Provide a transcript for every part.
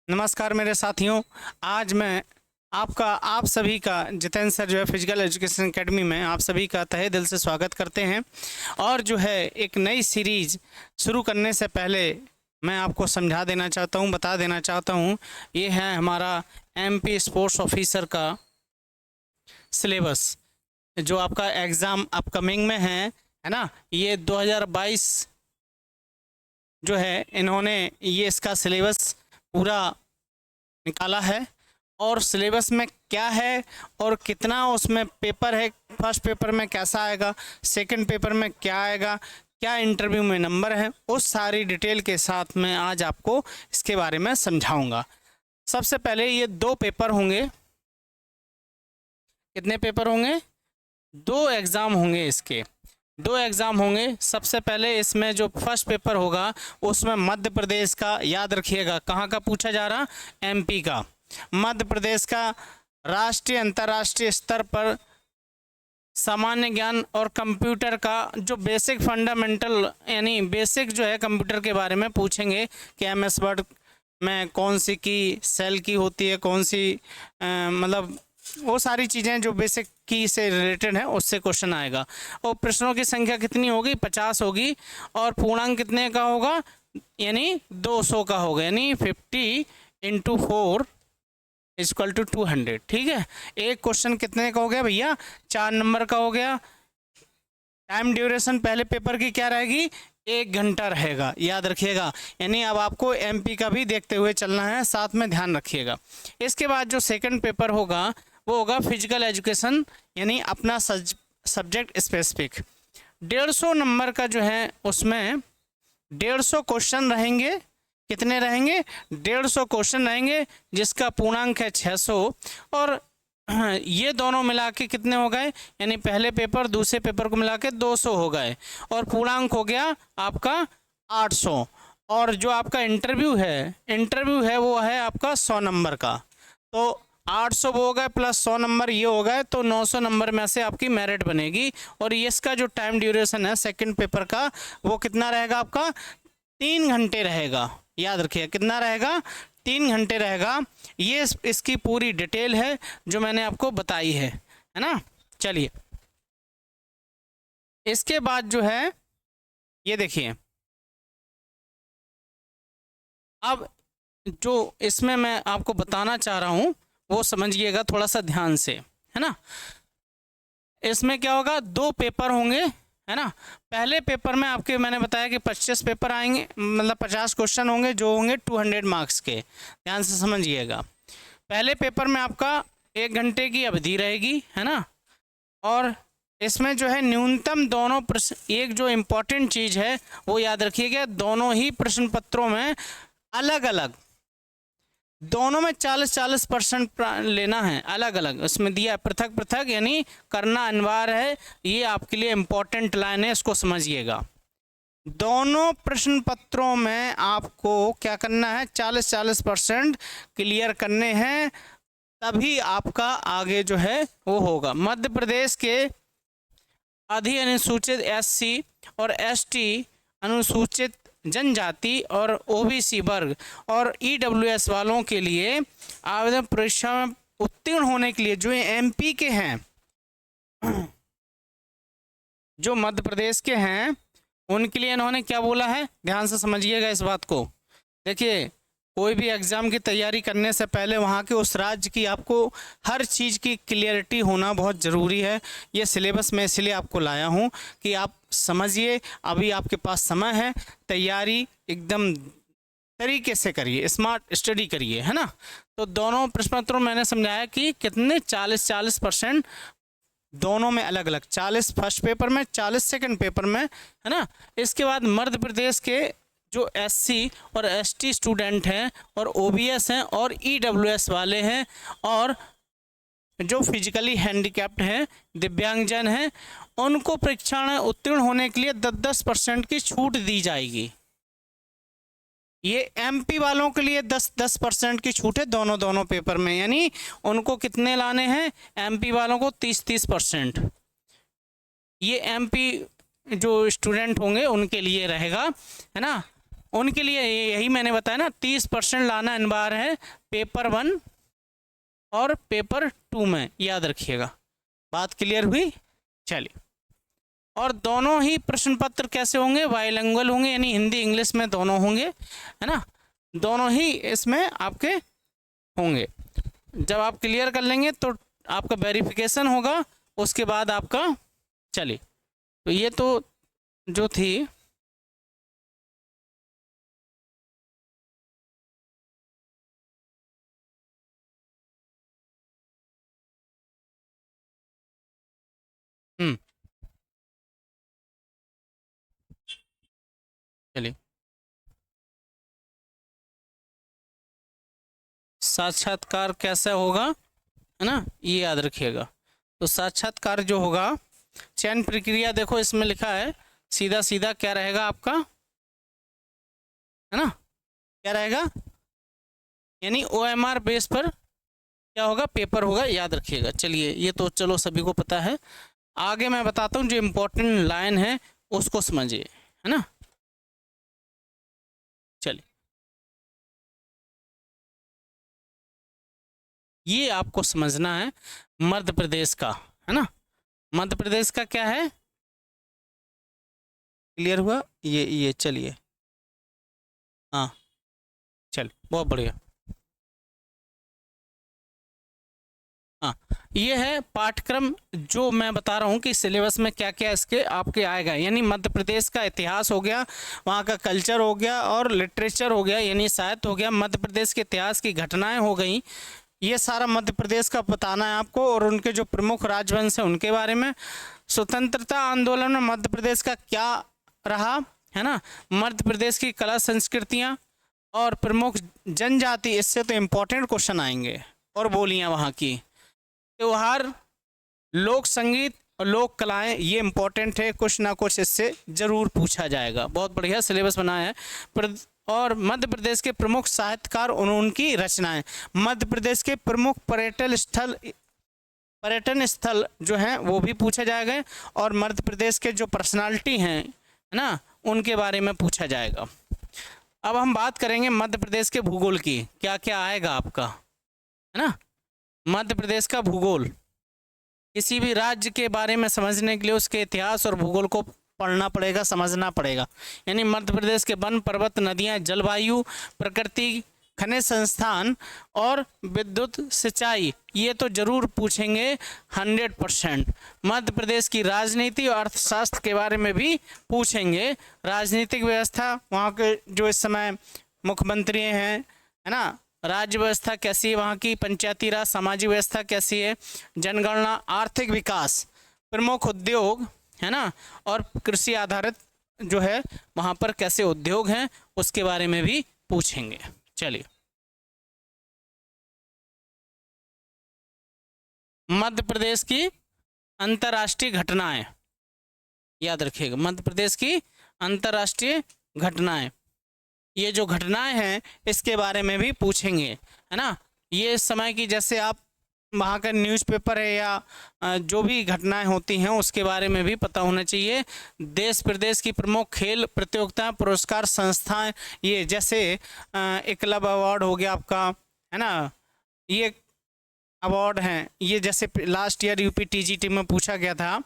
नमस्कार मेरे साथियों। आज मैं आप सभी का जितेंद्र सर जो है फिजिकल एजुकेशन एकेडमी में आप सभी का तहे दिल से स्वागत करते हैं। और जो है एक नई सीरीज शुरू करने से पहले मैं आपको समझा देना चाहता हूं, बता देना चाहता हूं, ये है हमारा एमपी स्पोर्ट्स ऑफिसर का सिलेबस जो आपका एग्ज़ाम अपकमिंग में है ना। ये 2022 जो है इन्होंने ये इसका सिलेबस पूरा निकाला है। और सिलेबस में क्या है और कितना उसमें पेपर है, फर्स्ट पेपर में कैसा आएगा, सेकंड पेपर में क्या आएगा, क्या इंटरव्यू में नंबर है, उस सारी डिटेल के साथ मैं आज आपको इसके बारे में समझाऊंगा। सबसे पहले ये दो पेपर होंगे। कितने पेपर होंगे? दो एग्ज़ाम होंगे। इसके दो एग्ज़ाम होंगे। सबसे पहले इसमें जो फर्स्ट पेपर होगा उसमें मध्य प्रदेश का, याद रखिएगा कहाँ का पूछा जा रहा, एमपी का। मध्य प्रदेश का राष्ट्रीय अंतर्राष्ट्रीय स्तर पर सामान्य ज्ञान और कंप्यूटर का जो बेसिक फंडामेंटल यानी बेसिक जो है कंप्यूटर के बारे में पूछेंगे कि एमएस वर्ड में कौन सी की सेल की होती है, कौन सी मतलब वो सारी चीज़ें जो बेसिक की से रिलेटेड है उससे क्वेश्चन आएगा। और प्रश्नों की संख्या कितनी होगी? 50 होगी। और पूर्णांक कितने का होगा? यानी 200 का होगा, यानी 50 × 4 = 200। ठीक है। एक क्वेश्चन कितने का हो गया भैया? 4 नंबर का हो गया। टाइम ड्यूरेशन पहले पेपर की क्या रहेगी? 1 घंटा रहेगा, याद रखिएगा। यानी अब आपको एमपी का भी देखते हुए चलना है, साथ में ध्यान रखिएगा। इसके बाद जो सेकंड पेपर होगा वो होगा फिजिकल एजुकेशन, यानी अपना सब्जेक्ट स्पेसिफिक। 150 नंबर का जो है उसमें 150 क्वेश्चन रहेंगे। कितने रहेंगे? 150 क्वेश्चन रहेंगे, जिसका पूर्णांक है 600। और ये दोनों मिला के कितने हो गए? यानी पहले पेपर दूसरे पेपर को मिला के 200 हो गए। और पूर्णांक हो गया आपका 800। और जो आपका इंटरव्यू है वो है आपका 100 नंबर का। तो 800 वो हो गए प्लस 100 नंबर ये हो गए, तो 900 नंबर में से आपकी मेरिट बनेगी। और ये इसका जो टाइम ड्यूरेशन है सेकंड पेपर का वो कितना रहेगा आपका? 3 घंटे रहेगा। याद रखिए कितना रहेगा? 3 घंटे रहेगा। ये इसकी पूरी डिटेल है जो मैंने आपको बताई है ना। चलिए इसके बाद जो है ये देखिए, अब जो इसमें मैं आपको बताना चाह रहा हूँ वो समझिएगा थोड़ा सा ध्यान से, है ना। इसमें क्या होगा? 2 पेपर होंगे, है ना। पहले पेपर में आपके मैंने बताया कि 25 पेपर आएंगे, मतलब 50 क्वेश्चन होंगे जो होंगे 200 मार्क्स के। ध्यान से समझिएगा। पहले पेपर में आपका 1 घंटे की अवधि रहेगी, है ना। और इसमें जो है न्यूनतम दोनों प्रश्न, एक जो इम्पोर्टेंट चीज़ है वो याद रखिएगा, दोनों ही प्रश्न पत्रों में अलग अलग, दोनों में 40% लेना है, अलग अलग उसमें दिया पृथक पृथक, यानी करना अनिवार्य है। ये आपके लिए इम्पोर्टेंट लाइन है, इसको समझिएगा। दोनों प्रश्न पत्रों में आपको क्या करना है? 40% क्लियर करने हैं, तभी आपका आगे जो है वो होगा। मध्य प्रदेश के अधि अनुसूचित SC और ST, अनुसूचित जनजाति और OBC वर्ग और EWS वालों के लिए आवेदन परीक्षा में उत्तीर्ण होने के लिए जो MP के हैं, जो मध्य प्रदेश के हैं, उनके लिए इन्होंने क्या बोला है? ध्यान से समझिएगा इस बात को। देखिए कोई भी एग्ज़ाम की तैयारी करने से पहले वहाँ के उस राज्य की आपको हर चीज़ की क्लियरिटी होना बहुत ज़रूरी है। ये सिलेबस मैं इसलिए आपको लाया हूँ कि आप समझिए। अभी आपके पास समय है, तैयारी एकदम तरीके से करिए, स्मार्ट स्टडी करिए, है ना। तो दोनों प्रश्न पत्रों मैंने समझाया कि कितने 40% दोनों में अलग अलग, 40 फर्स्ट पेपर में, 40 सेकंड पेपर में, है ना। इसके बाद मध्य प्रदेश के जो SC और ST स्टूडेंट हैं और OBS हैं और EWS वाले हैं और जो फिजिकली हैंडीकैप्ड हैं, दिव्यांगजन हैं, उनको परीक्षा में उत्तीर्ण होने के लिए 10% की छूट दी जाएगी। ये MP वालों के लिए 10% की छूट है दोनों पेपर में, यानी उनको कितने लाने हैं? MP वालों को 30% ये MP जो स्टूडेंट होंगे उनके लिए रहेगा, है ना। उनके लिए यही मैंने बताया ना, 30% लाना अनिवार्य है पेपर 1 और पेपर 2 में, याद रखिएगा। बात क्लियर हुई? चलिए, और दोनों ही प्रश्न पत्र कैसे होंगे? बाइलिंगुअल होंगे, यानी हिंदी इंग्लिश में दोनों होंगे, है ना, दोनों ही इसमें आपके होंगे। जब आप क्लियर कर लेंगे तो आपका वेरिफिकेशन होगा, उसके बाद आपका, चलिए, तो ये तो जो थी चलिए, साक्षात्कार कैसा होगा, है ना, ये याद रखिएगा। तो साक्षात्कार जो होगा, चयन प्रक्रिया देखो इसमें लिखा है, सीधा सीधा क्या रहेगा आपका, है ना, क्या रहेगा, यानी OMR बेस पर क्या होगा, पेपर होगा, याद रखिएगा। चलिए, ये तो चलो सभी को पता है। आगे मैं बताता हूँ, जो इम्पोर्टेंट लाइन है उसको समझिए, है ना। चलिए, ये आपको समझना है मध्य प्रदेश का, है ना, मध्य प्रदेश का क्या है, क्लियर हुआ? ये चलिए, हाँ, चल, बहुत बढ़िया। हाँ, ये है पाठ्यक्रम जो मैं बता रहा हूँ कि सिलेबस में क्या क्या इसके आपके आएगा, यानी मध्य प्रदेश का इतिहास हो गया, वहाँ का कल्चर हो गया, और लिटरेचर हो गया, यानी साहित्य हो गया, मध्य प्रदेश के इतिहास की घटनाएं हो गई, ये सारा मध्य प्रदेश का बताना है आपको, और उनके जो प्रमुख राजवंश हैं उनके बारे में, स्वतंत्रता आंदोलन में मध्य प्रदेश का क्या रहा, है ना, मध्य प्रदेश की कला संस्कृतियाँ और प्रमुख जनजाति, इससे तो इम्पोर्टेंट क्वेश्चन आएंगे, और बोलियाँ वहाँ की, त्योहार, लोक संगीत और लोक कलाएं, ये इंपॉर्टेंट है, कुछ ना कुछ इससे जरूर पूछा जाएगा। बहुत बढ़िया सिलेबस बनाया है। और मध्य प्रदेश के प्रमुख साहित्यकार और उनकी रचनाएं, मध्य प्रदेश के प्रमुख पर्यटन स्थल जो हैं वो भी पूछा जाएगा, और मध्य प्रदेश के जो पर्सनालिटी हैं, है ना, उनके बारे में पूछा जाएगा। अब हम बात करेंगे मध्य प्रदेश के भूगोल की, क्या क्या आएगा आपका, है ना, मध्य प्रदेश का भूगोल, किसी भी राज्य के बारे में समझने के लिए उसके इतिहास और भूगोल को पढ़ना पड़ेगा, समझना पड़ेगा, यानी मध्य प्रदेश के वन, पर्वत, नदियां, जलवायु, प्रकृति, खनिज संस्थान और विद्युत, सिंचाई, ये तो जरूर पूछेंगे 100%। मध्य प्रदेश की राजनीति और अर्थशास्त्र के बारे में भी पूछेंगे, राजनीतिक व्यवस्था, वहाँ के जो इस समय मुख्यमंत्री हैं, है ना, राज्य व्यवस्था कैसी है वहाँ की, पंचायती राज, सामाजिक व्यवस्था कैसी है, जनगणना, आर्थिक विकास, प्रमुख उद्योग, है ना, और कृषि आधारित जो है वहाँ पर कैसे उद्योग हैं उसके बारे में भी पूछेंगे। चलिए, मध्य प्रदेश की अंतर्राष्ट्रीय घटनाएं, याद रखिएगा, मध्य प्रदेश की अंतर्राष्ट्रीय घटनाएं, ये जो घटनाएं हैं इसके बारे में भी पूछेंगे, है ना, ये इस समय की, जैसे आप वहाँ का न्यूज़पेपर है या जो भी घटनाएं होती हैं उसके बारे में भी पता होना चाहिए। देश प्रदेश की प्रमुख खेल प्रतियोगिता, पुरस्कार, संस्थाएं, ये जैसे एकलव्य अवार्ड हो गया आपका, है ना, ये अवार्ड हैं, ये जैसे लास्ट ईयर यूपी TGT में पूछा गया था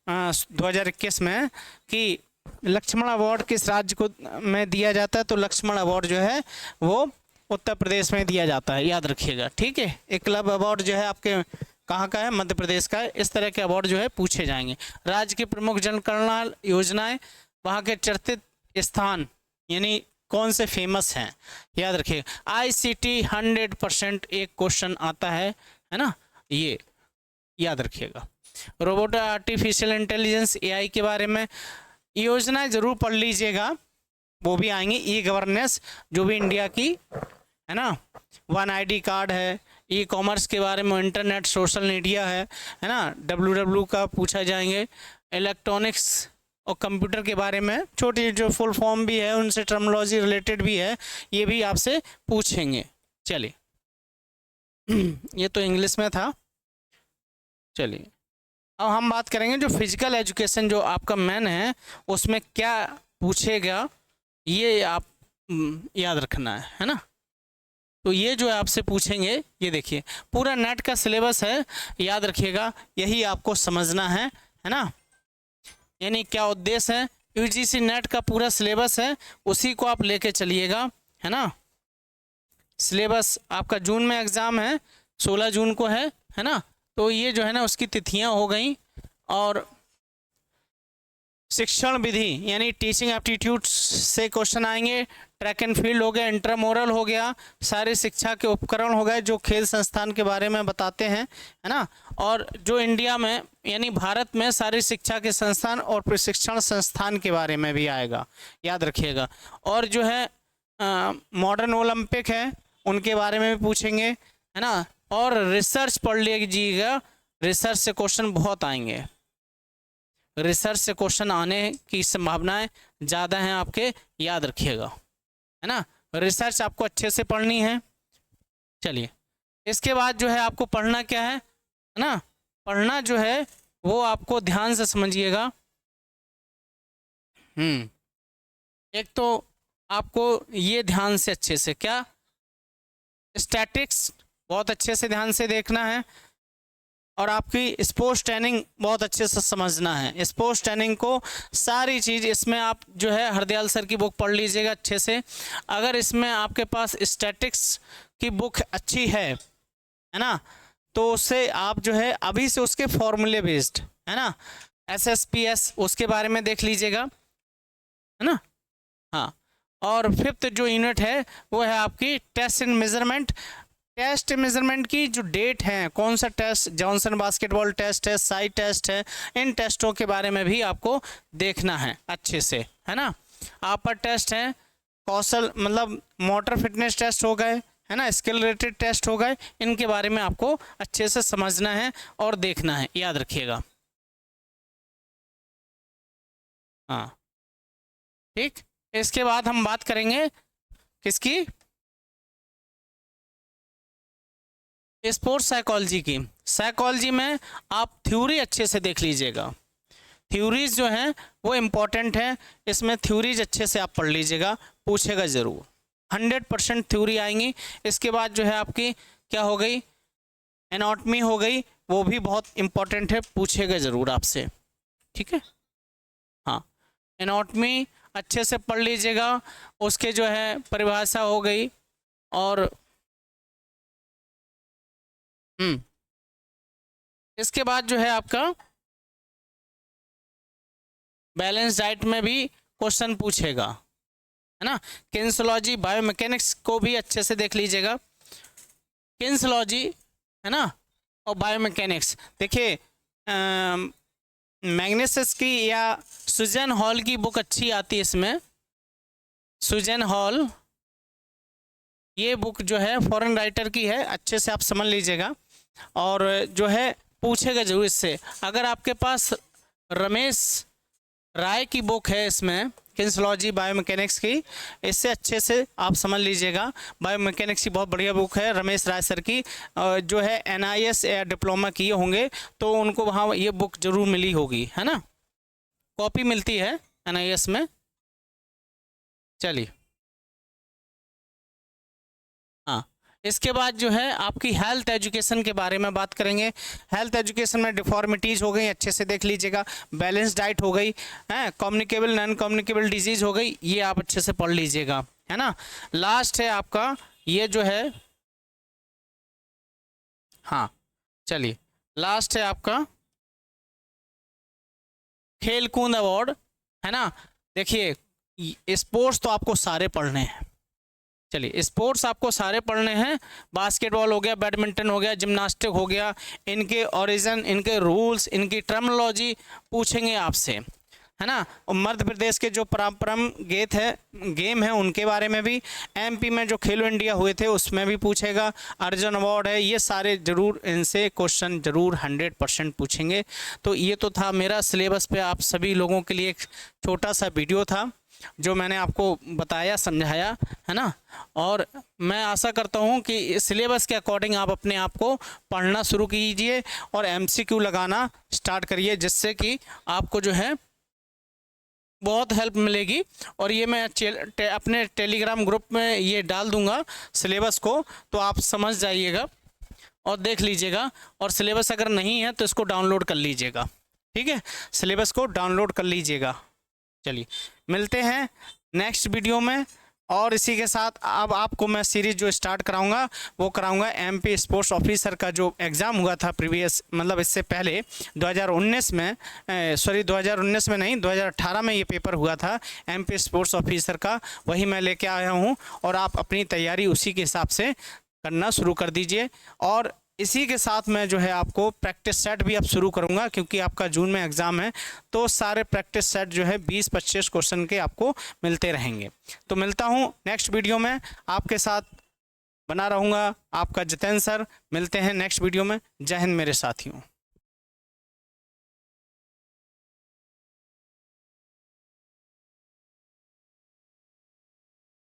2021 में कि लक्ष्मण अवार्ड किस राज्य को में दिया जाता है, तो लक्ष्मण अवार्ड जो है वो उत्तर प्रदेश में दिया जाता है, याद रखिएगा, ठीक है। एकलव्य अवार्ड जो है आपके कहाँ का है, मध्य प्रदेश का है। इस तरह के अवार्ड जो है पूछे जाएंगे। राज्य की प्रमुख जनकल्याण योजनाएं, वहाँ के चर्चित स्थान, यानी कौन से फेमस हैं, याद रखिएगा। ICT 100% एक क्वेश्चन आता है ना, ये याद रखिएगा। रोबोट, आर्टिफिशियल इंटेलिजेंस, AI के बारे में योजनाएं जरूर पढ़ लीजिएगा, वो भी आएंगी। E-गवर्नेंस जो भी इंडिया की, है ना, वन ID कार्ड है, E-कॉमर्स के बारे में, इंटरनेट, सोशल मीडिया है ना, WWW का पूछा जाएंगे। इलेक्ट्रॉनिक्स और कंप्यूटर के बारे में छोटी जो फुल फॉर्म भी है उनसे टर्मिनोलॉजी रिलेटेड भी है, ये भी आपसे पूछेंगे। चलिए ये तो इंग्लिश में था। चलिए अब हम बात करेंगे जो फिजिकल एजुकेशन जो आपका मेन है उसमें क्या पूछेगा, ये आप याद रखना है ना। तो ये जो है आपसे पूछेंगे, ये देखिए पूरा नेट का सिलेबस है, याद रखिएगा, यही आपको समझना है ना। यानी क्या उद्देश्य है, यूजीसी नेट का पूरा सिलेबस है, उसी को आप लेके चलिएगा, है ना। सिलेबस आपका जून में एग्ज़ाम है, 16 जून को है ना। तो ये जो है ना उसकी तिथियां हो गई। और शिक्षण विधि यानी टीचिंग एप्टीट्यूड से क्वेश्चन आएंगे, ट्रैक एंड फील्ड हो गया, इंट्रामोरल हो गया, सारी शिक्षा के उपकरण हो गए जो खेल संस्थान के बारे में बताते हैं, है ना। और जो इंडिया में यानी भारत में सारी शिक्षा के संस्थान और प्रशिक्षण संस्थान के बारे में भी आएगा, याद रखिएगा। और जो है मॉडर्न ओलंपिक है, उनके बारे में भी पूछेंगे, है ना। और रिसर्च पढ़ लीजिएगा, रिसर्च से क्वेश्चन बहुत आएंगे, रिसर्च से क्वेश्चन आने की संभावनाएं ज़्यादा हैं आपके, याद रखिएगा, है ना। रिसर्च आपको अच्छे से पढ़नी है। चलिए, इसके बाद जो है आपको पढ़ना क्या है ना, पढ़ना जो है वो आपको ध्यान से समझिएगा। एक तो आपको ये ध्यान से अच्छे से क्या, स्टैटिक्स बहुत अच्छे से ध्यान से देखना है, और आपकी स्पोर्ट्स ट्रेनिंग बहुत अच्छे से समझना है। स्पोर्ट्स ट्रेनिंग को सारी चीज़ इसमें आप जो है हरदयाल सर की बुक पढ़ लीजिएगा अच्छे से। अगर इसमें आपके पास स्टैटिक्स की बुक अच्छी है ना, तो उससे आप जो है अभी से उसके फॉर्मूले बेस्ड, है ना, SSPS उसके बारे में देख लीजिएगा, है ना। हाँ, और फिफ्थ जो यूनिट है वो है आपकी test and measurement. Test measurement की जो डेट है, कौन सा टेस्ट, जॉनसन बास्केटबॉल टेस्ट है, साई टेस्ट है, इन टेस्टों के बारे में भी आपको देखना है अच्छे से, है ना। अपर टेस्ट है, कौशल मतलब मोटर फिटनेस टेस्ट हो गए, है ना, स्किल रिलेटेड टेस्ट हो गए, इनके बारे में आपको अच्छे से समझना है और देखना है, याद रखिएगा। हाँ ठीक, इसके बाद हम बात करेंगे किसकी, स्पोर्ट्स साइकोलॉजी की। साइकोलॉजी में आप थ्योरी अच्छे से देख लीजिएगा, थ्योरीज जो हैं वो इम्पॉर्टेंट है, इसमें थ्योरीज अच्छे से आप पढ़ लीजिएगा, पूछेगा ज़रूर, 100% थ्योरी आएंगी। इसके बाद जो है आपकी क्या हो गई, एनाटॉमी हो गई, वो भी बहुत इम्पॉर्टेंट है, पूछेगा ज़रूर आपसे, ठीक है। हाँ, एनाटॉमी अच्छे से पढ़ लीजिएगा, उसके जो है परिभाषा हो गई। और इसके बाद जो है आपका बैलेंस डाइट में भी क्वेश्चन पूछेगा, है ना। किन्सियोलॉजी बायोमैकेनिक्स को भी अच्छे से देख लीजिएगा, किन्सियोलॉजी, है ना, और बायोमैकेनिक्स। देखिए मैग्नेसिस की या सुजन हॉल की बुक अच्छी आती है इसमें, सुजन हॉल, ये बुक जो है फॉरेन राइटर की है, अच्छे से आप समझ लीजिएगा। और जो है पूछेगा जरूर इससे। अगर आपके पास रमेश राय की बुक है इसमें किन्सियोलॉजी बायोमैकेनिक्स की, इससे अच्छे से आप समझ लीजिएगा, बायोमैकेनिक्स की बहुत बढ़िया बुक है रमेश राय सर की, जो है NIS या डिप्लोमा किए होंगे तो उनको वहाँ ये बुक जरूर मिली होगी, है ना, कॉपी मिलती है NIS में। चलिए, हाँ, इसके बाद जो है आपकी हेल्थ एजुकेशन के बारे में बात करेंगे। हेल्थ एजुकेशन में डिफॉर्मिटीज़ हो गई, अच्छे से देख लीजिएगा, बैलेंस डाइट हो गई, है, कम्युनिकेबल नॉन कम्युनिकेबल डिजीज़ हो गई, ये आप अच्छे से पढ़ लीजिएगा, है ना। लास्ट है आपका ये जो है, हाँ चलिए, लास्ट है आपका खेल कूद अवार्ड, है ना। देखिए स्पोर्ट्स तो आपको सारे पढ़ने हैं, चलिए स्पोर्ट्स आपको सारे पढ़ने हैं, बास्केटबॉल हो गया, बैडमिंटन हो गया, जिम्नास्टिक हो गया, इनके ओरिजिन, इनके रूल्स, इनकी टर्मिनोलॉजी पूछेंगे आपसे, है ना। और मध्य प्रदेश के जो पारंपरिक गेम है उनके बारे में भी, MP में जो खेलो इंडिया हुए थे उसमें भी पूछेगा, अर्जुन अवार्ड है, ये सारे जरूर इनसे क्वेश्चन जरूर 100% पूछेंगे। तो ये तो था मेरा सिलेबस पे आप सभी लोगों के लिए एक छोटा सा वीडियो था जो मैंने आपको बताया, समझाया, है ना। और मैं आशा करता हूँ कि सिलेबस के अकॉर्डिंग आप अपने आप को पढ़ना शुरू कीजिए और MCQ लगाना स्टार्ट करिए, जिससे कि आपको जो है बहुत हेल्प मिलेगी। और ये मैं अपने टेलीग्राम ग्रुप में ये डाल दूंगा सिलेबस को, तो आप समझ जाइएगा और देख लीजिएगा। और सिलेबस अगर नहीं है तो इसको डाउनलोड कर लीजिएगा, ठीक है, सिलेबस को डाउनलोड कर लीजिएगा। चलिए मिलते हैं नेक्स्ट वीडियो में। और इसी के साथ अब आपको मैं सीरीज़ जो स्टार्ट कराऊंगा वो कराऊंगा एमपी स्पोर्ट्स ऑफिसर का जो एग्ज़ाम हुआ था प्रीवियस, मतलब इससे पहले 2019 में, 2019 में नहीं, 2018 में ये पेपर हुआ था एमपी स्पोर्ट्स ऑफिसर का, वही मैं लेके आया हूँ। और आप अपनी तैयारी उसी के हिसाब से करना शुरू कर दीजिए। और इसी के साथ मैं जो है आपको प्रैक्टिस सेट भी अब शुरू करूंगा, क्योंकि आपका जून में एग्ज़ाम है, तो सारे प्रैक्टिस सेट जो है 20-25 क्वेश्चन के आपको मिलते रहेंगे। तो मिलता हूं नेक्स्ट वीडियो में, आपके साथ बना रहूँगा आपका जितेंद्र सर। मिलते हैं नेक्स्ट वीडियो में। जय हिंद मेरे साथियों।